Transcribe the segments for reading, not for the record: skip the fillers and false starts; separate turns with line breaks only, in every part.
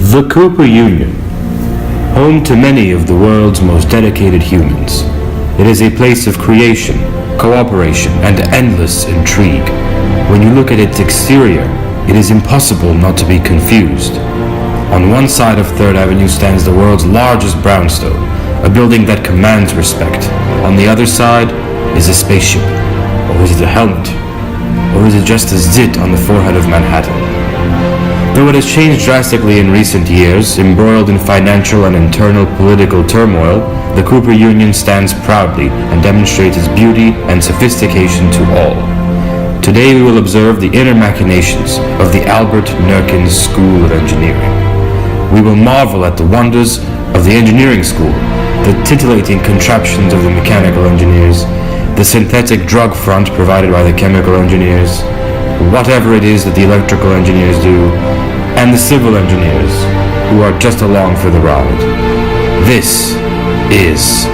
The Cooper Union, home to many of the world's most dedicated humans. It is a place of creation, cooperation, and endless intrigue. When you look at its exterior, it is impossible not to be confused. On one side of 3rd Avenue stands the world's largest brownstone, a building that commands respect. On the other side is a spaceship. Or is it a helmet? Or is it just a zit on the forehead of Manhattan? Though it has changed drastically in recent years, embroiled in financial and internal political turmoil, the Cooper Union stands proudly and demonstrates its beauty and sophistication to all. Today we will observe the inner machinations of the Albert Nerkins School of Engineering. We will marvel at the wonders of the engineering school, the titillating contraptions of the mechanical engineers, the synthetic drug front provided by the chemical engineers, whatever it is that the electrical engineers do, and the civil engineers who are just along for the ride. This is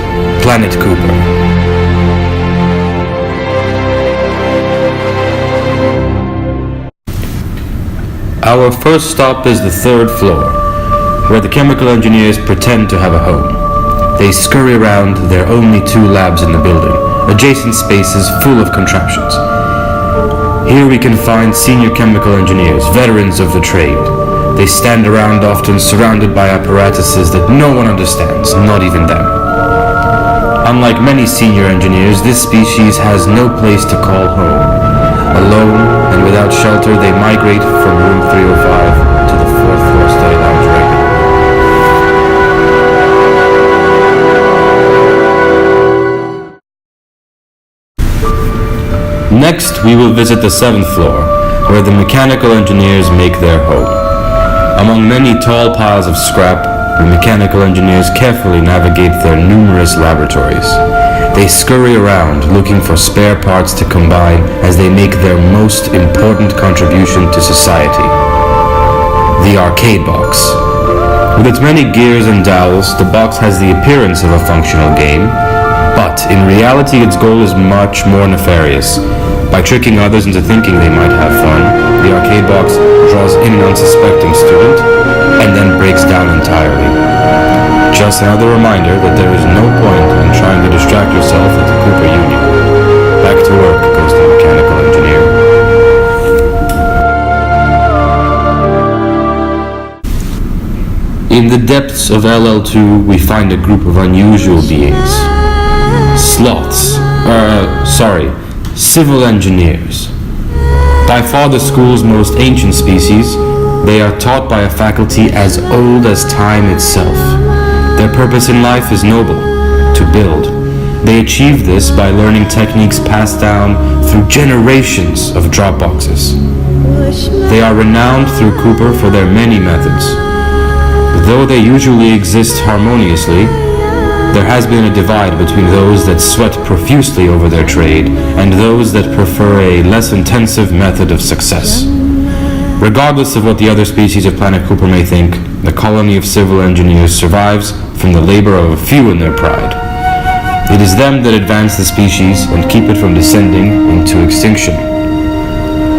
Planet Cooper. Our first stop is the 3rd floor, where the chemical engineers pretend to have a home. They scurry around their only 2 labs in the building, adjacent spaces full of contraptions. Here we can find senior chemical engineers, veterans of the trade. They stand around often surrounded by apparatuses that no one understands, not even them. Unlike many senior engineers, this species has no place to call home. Alone and without shelter, they migrate from room 305 to the 4th floor study lounge regularly. Next, we will visit the 7th floor, where the mechanical engineers make their home. Among many tall piles of scrap, the mechanical engineers carefully navigate their numerous laboratories. They scurry around looking for spare parts to combine as they make their most important contribution to society: the arcade box. With its many gears and dowels, the box has the appearance of a functional game, but in reality its goal is much more nefarious. By tricking others into thinking they might have fun, the arcade box draws in an unsuspecting student and then breaks down entirely. Just another reminder that there is no point in trying to distract yourself at the Cooper Union. Back to work goes the mechanical engineer. In the depths of LL2, we find a group of unusual beings. Sloths. Civil engineers. By far the school's most ancient species, they are taught by a faculty as old as time itself. Their purpose in life is noble: to build. They achieve this by learning techniques passed down through generations of drop boxes. They are renowned through Cooper for their many methods. Though they usually exist harmoniously, there has been a divide between those that sweat profusely over their trade and those that prefer a less intensive method of success. Regardless of what the other species of Planet Cooper may think, the colony of civil engineers survives from the labor of a few in their pride. It is them that advance the species and keep it from descending into extinction.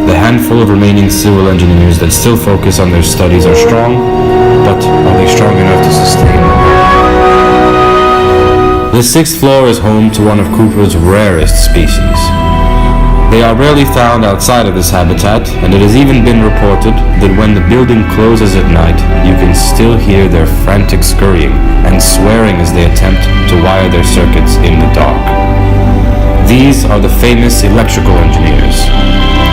The handful of remaining civil engineers that still focus on their studies are strong, but are they strong enough to sustain them? The 6th floor is home to one of Cooper's rarest species. They are rarely found outside of this habitat, and it has even been reported that when the building closes at night, you can still hear their frantic scurrying and swearing as they attempt to wire their circuits in the dark. These are the famous electrical engineers.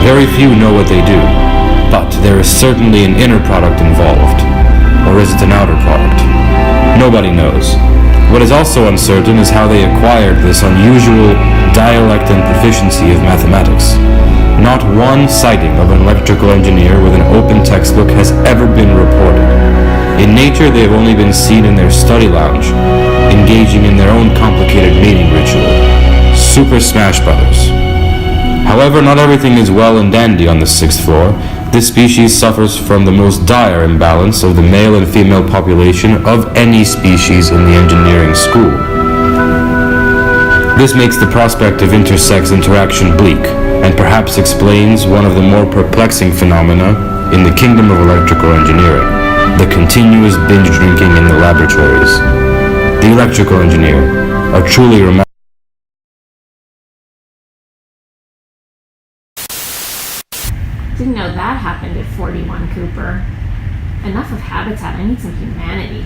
Very few know what they do, but there is certainly an inner product involved. Or is it an outer product? Nobody knows. What is also uncertain is how they acquired this unusual dialect and proficiency of mathematics. Not one sighting of an electrical engineer with an open textbook has ever been reported. In nature, they have only been seen in their study lounge, engaging in their own complicated mating ritual: Super Smash Brothers. However, not everything is well and dandy on the 6th floor. This species suffers from the most dire imbalance of the male and female population of any species in the engineering school. This makes the prospect of intersex interaction bleak, and perhaps explains one of the more perplexing phenomena in the kingdom of electrical engineering. the continuous binge drinking in the laboratories, the electrical engineer, a truly remarkable.
Didn't know that happened at 41 Cooper. Enough of Habitat, I need some humanity.